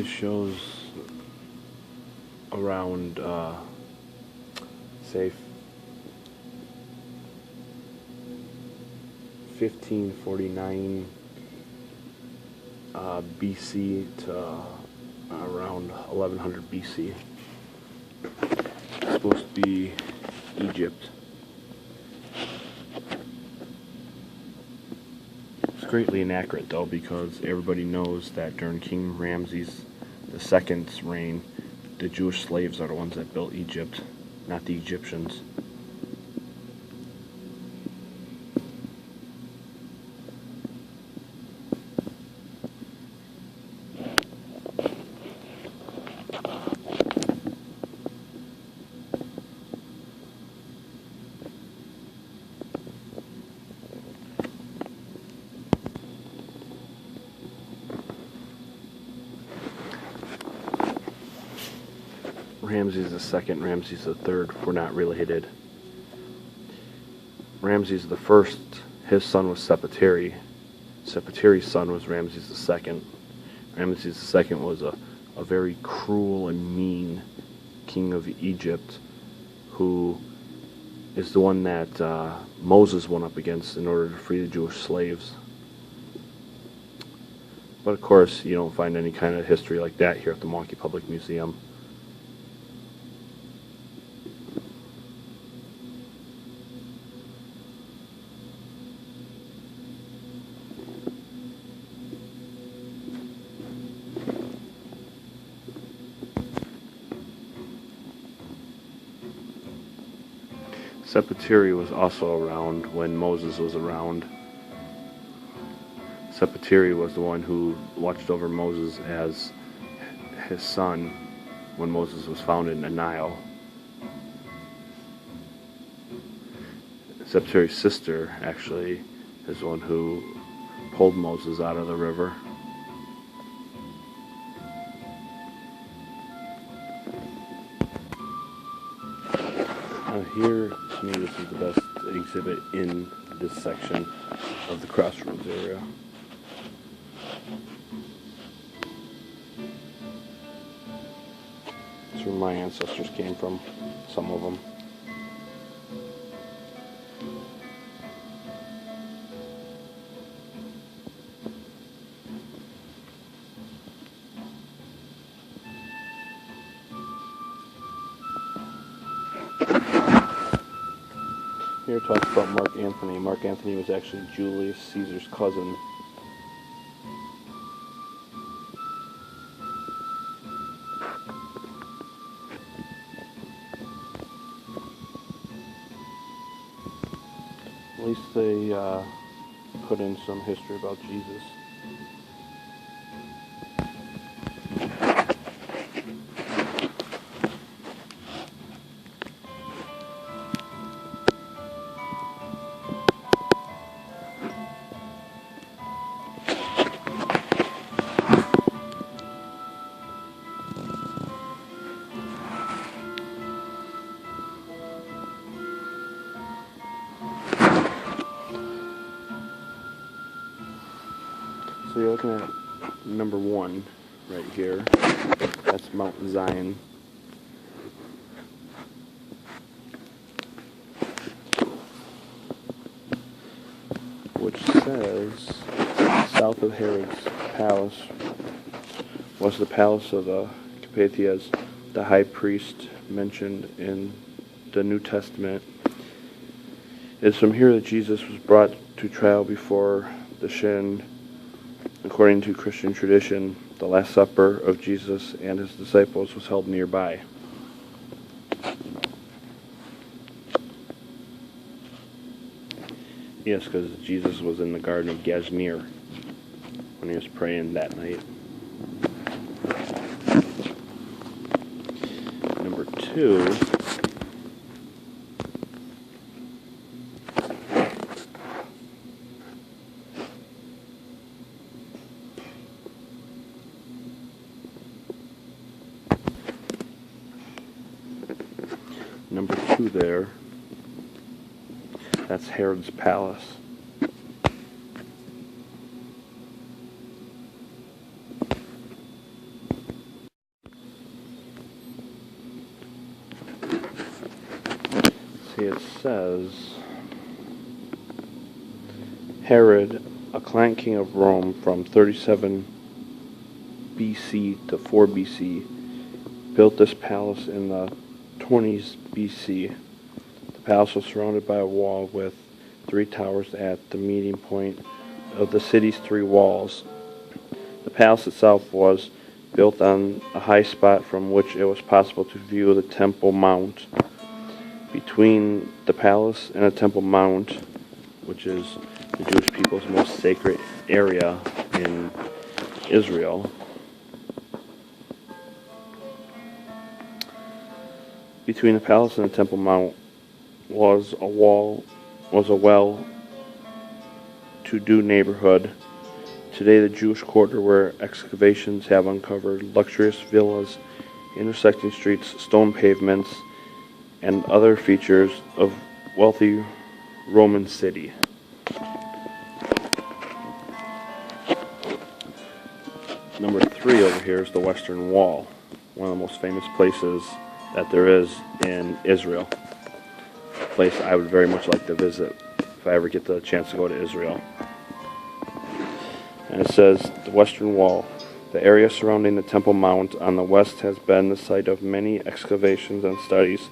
shows around, say, 1549 BC to around 1100 BC. It's supposed to be Egypt. It's greatly inaccurate though, because everybody knows that during King Ramses II's reign, the Jewish slaves are the ones that built Egypt, not the Egyptians. Ramses II, Ramses III were not related. Ramses I, his son was Sepeteri. Sepeteri's son was Ramses II. Ramses II was a very cruel and mean king of Egypt, who is the one that Moses went up against in order to free the Jewish slaves. But of course, you don't find any kind of history like that here at the Milwaukee Public Museum. Sepeteri was also around when Moses was around. Sepeteri was the one who watched over Moses as his son when Moses was found in the Nile. Sepeteri's sister actually is the one who pulled Moses out of the river. Here, to me, this is the best exhibit in this section of the Crossroads area. It's where my ancestors came from, some of them. Here it talks about Mark Antony. Mark Antony was actually Julius Caesar's cousin. At least they put in some history about Jesus. So you're looking at number 1 right here. That's Mount Zion. Which says south of Herod's palace was the palace of the Capatias, the high priest mentioned in the New Testament. It's from here that Jesus was brought to trial before the Shin. According to Christian tradition, the Last Supper of Jesus and his disciples was held nearby. Yes, because Jesus was in the Garden of Gethsemane when he was praying that night. Number 2. Number 2 there, that's Herod's palace. See, it says, Herod, a client king of Rome from 37 BC to 4 BC, built this palace in the 20s BC. The palace was surrounded by a wall with 3 towers at the meeting point of the city's 3 walls. The palace itself was built on a high spot from which it was possible to view the Temple Mount. Between the palace and the Temple Mount, which is the Jewish people's most sacred area in Israel, between the palace and the Temple Mount was a well-to-do neighborhood. Today, the Jewish quarter, where excavations have uncovered luxurious villas, intersecting streets, stone pavements, and other features of wealthy Roman city. Number 3 over here is the Western Wall, one of the most famous places that there is in Israel. A place I would very much like to visit if I ever get the chance to go to Israel. And it says, the Western Wall. The area surrounding the Temple Mount on the west has been the site of many excavations and studies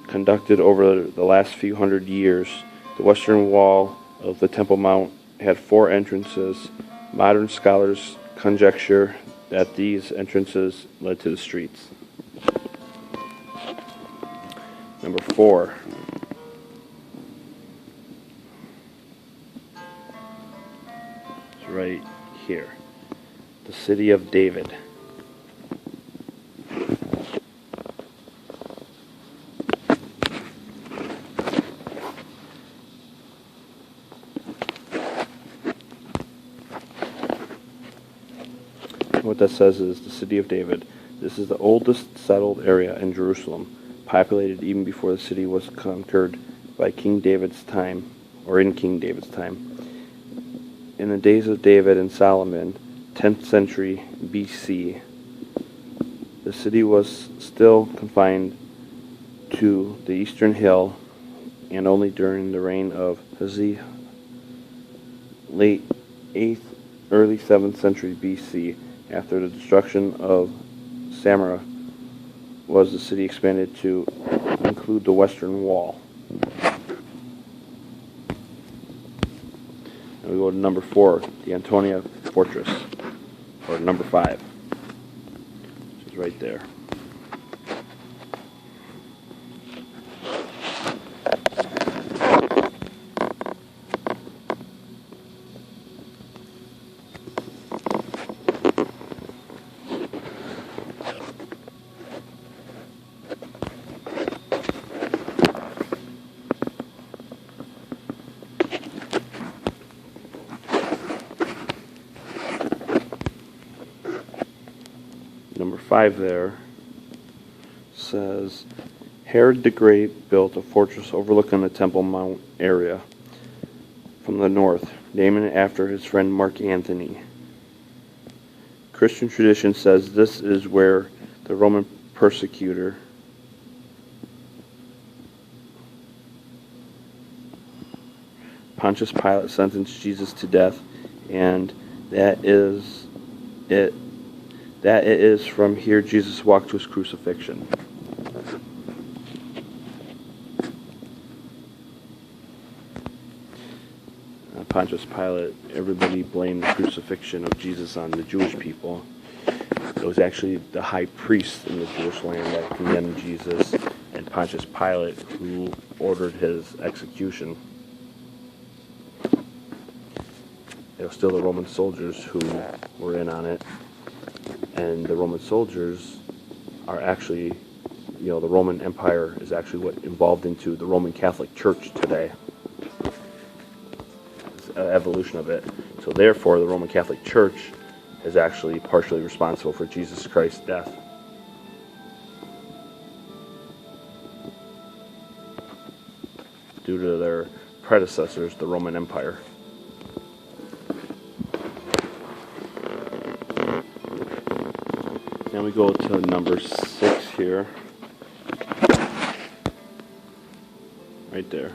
conducted over the last few hundred years. The Western Wall of the Temple Mount had 4 entrances. Modern scholars conjecture that these entrances led to the streets. Number 4. It's right here. The City of David. What that says is the City of David. This is the oldest settled area in Jerusalem, populated even before the city was conquered by King David's time, or in King David's time. In the days of David and Solomon, 10th century BC, the city was still confined to the eastern hill, and only during the reign of Hezekiah, late 8th, early 7th century BC, after the destruction of Samaria, was the city expanded to include the Western Wall. And we go to number 4, the Antonia Fortress, or number 5, which is right there. Number 5 there says, Herod the Great built a fortress overlooking the Temple Mount area from the north, naming it after his friend Mark Antony. Christian tradition says this is where the Roman persecutor Pontius Pilate sentenced Jesus to death, and that it is from here Jesus walked to his crucifixion. Pontius Pilate, everybody blamed the crucifixion of Jesus on the Jewish people. It was actually the high priest in the Jewish land that condemned Jesus, and Pontius Pilate who ordered his execution. It was still the Roman soldiers who were in on it. And the Roman soldiers are actually, the Roman Empire is actually what evolved into the Roman Catholic Church today. It's an evolution of it. So therefore, the Roman Catholic Church is actually partially responsible for Jesus Christ's death. Due to their predecessors, the Roman Empire. Now we go to number 6 here. right there.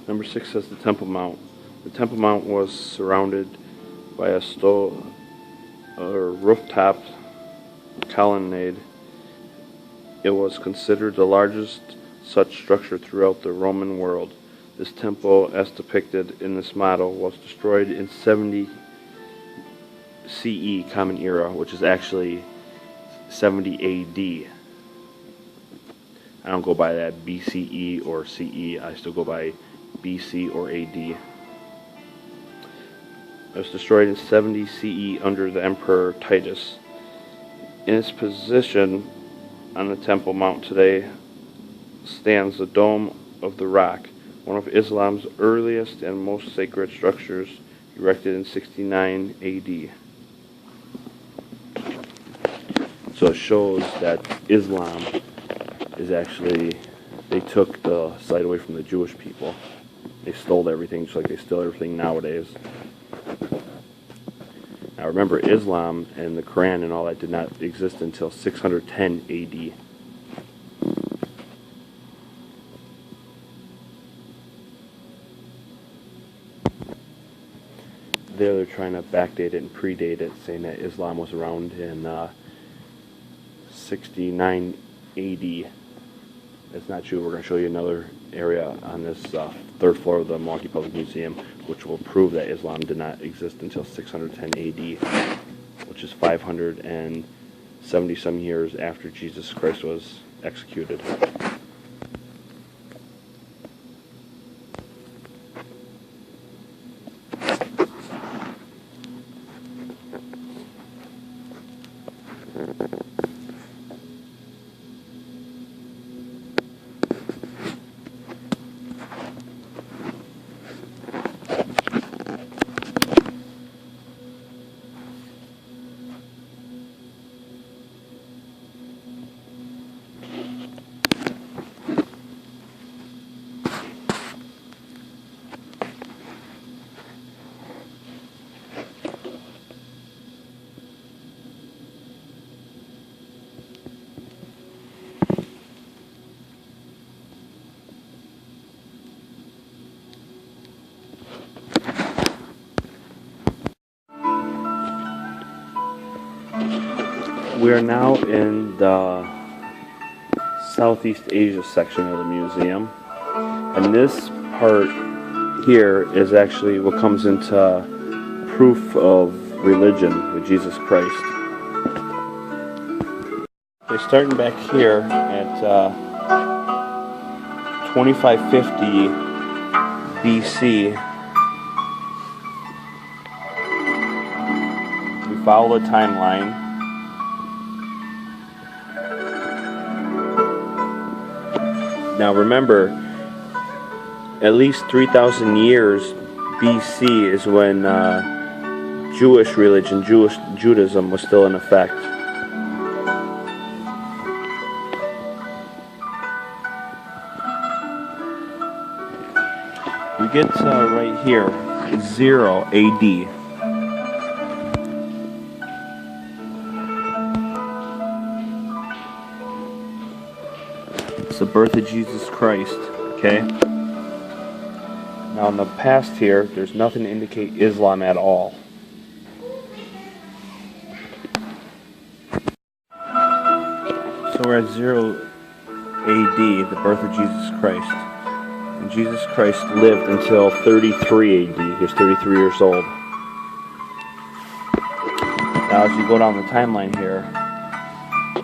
Number 6 says the Temple Mount. The Temple Mount was surrounded by a rooftop colonnade. It was considered the largest such structure throughout the Roman world. This temple, as depicted in this model, was destroyed in 70 CE, Common Era, which is actually 70 AD. I don't go by that BCE or CE. I still go by BC or AD. It was destroyed in 70 CE under the Emperor Titus. In its position on the Temple Mount today stands the Dome of the Rock, one of Islam's earliest and most sacred structures, erected in 69 AD. So it shows that Islam is actually, they took the site away from the Jewish people. They stole everything, just like they steal everything nowadays. Now remember, Islam and the Quran and all that did not exist until 610 AD. There they're trying to backdate it and predate it, saying that Islam was around in 69 AD. That's not true. We're going to show you another area on this third floor of the Milwaukee Public Museum, which will prove that Islam did not exist until 610 AD, which is 570 some years after Jesus Christ was executed. We are now in the Southeast Asia section of the museum, and this part here is actually what comes into proof of religion with Jesus Christ. Okay, starting back here at 2550 BC, we follow the timeline. Now remember, at least 3,000 years BC is when Jewish religion, Judaism was still in effect. We get right here, 0 AD. The birth of Jesus Christ, okay? Now in the past here, there's nothing to indicate Islam at all. So we're at 0 AD, the birth of Jesus Christ. And Jesus Christ lived until 33 AD. He was 33 years old. Now as you go down the timeline here,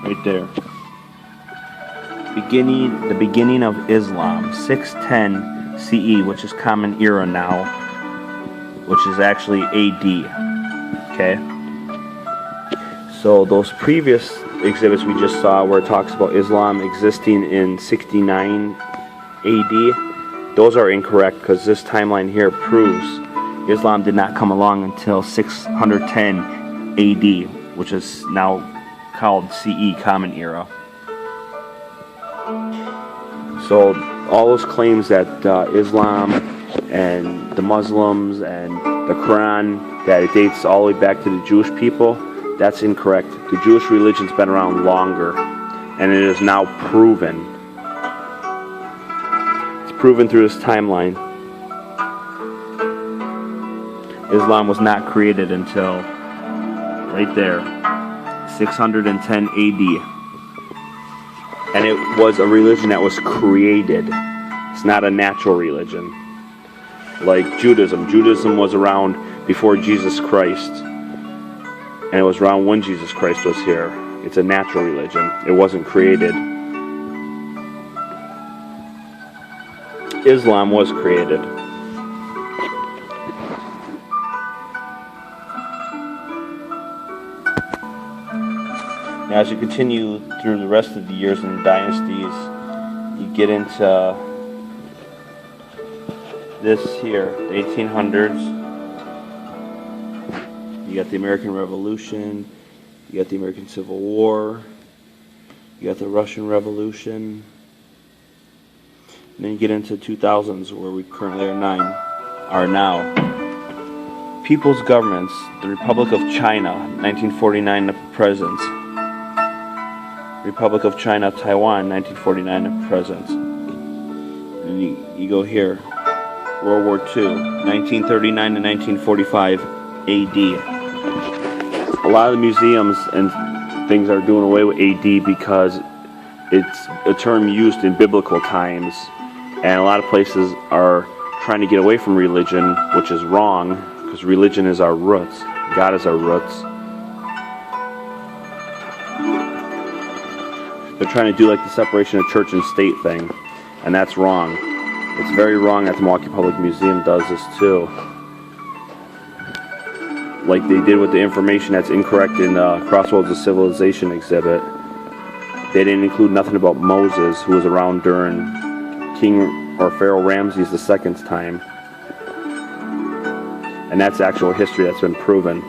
right there, the beginning of Islam, 610 CE, which is Common Era now, which is actually AD. Okay? So those previous exhibits we just saw where it talks about Islam existing in 69 AD, those are incorrect because this timeline here proves Islam did not come along until 610 AD, which is now called CE, Common Era. So all those claims that Islam and the Muslims and the Quran, that it dates all the way back to the Jewish people, that's incorrect. The Jewish religion's been around longer, and it is now proven. It's proven through this timeline. Islam was not created until, right there, 610 AD. And it was a religion that was created. It's not a natural religion. Like Judaism. Judaism was around before Jesus Christ. And it was around when Jesus Christ was here. It's a natural religion. It wasn't created. Islam was created. Now, as you continue through the rest of the years and dynasties, you get into this here, the 1800s. You got the American Revolution, you got the American Civil War, you got the Russian Revolution, and then you get into 2000s, where we currently are now. People's governments, the Republic of China, 1949 to present. Republic of China, Taiwan, 1949 to present. And you go here, World War II, 1939 to 1945 AD. A lot of the museums and things are doing away with AD because it's a term used in biblical times, and a lot of places are trying to get away from religion, which is wrong, because religion is our roots. God is our roots. They're trying to do like the separation of church and state thing, and that's wrong. It's very wrong that the Milwaukee Public Museum does this too. Like they did with the information that's incorrect in the Crossroads of Civilization exhibit. They didn't include nothing about Moses, who was around during King or Pharaoh Ramses II's time. And that's actual history that's been proven.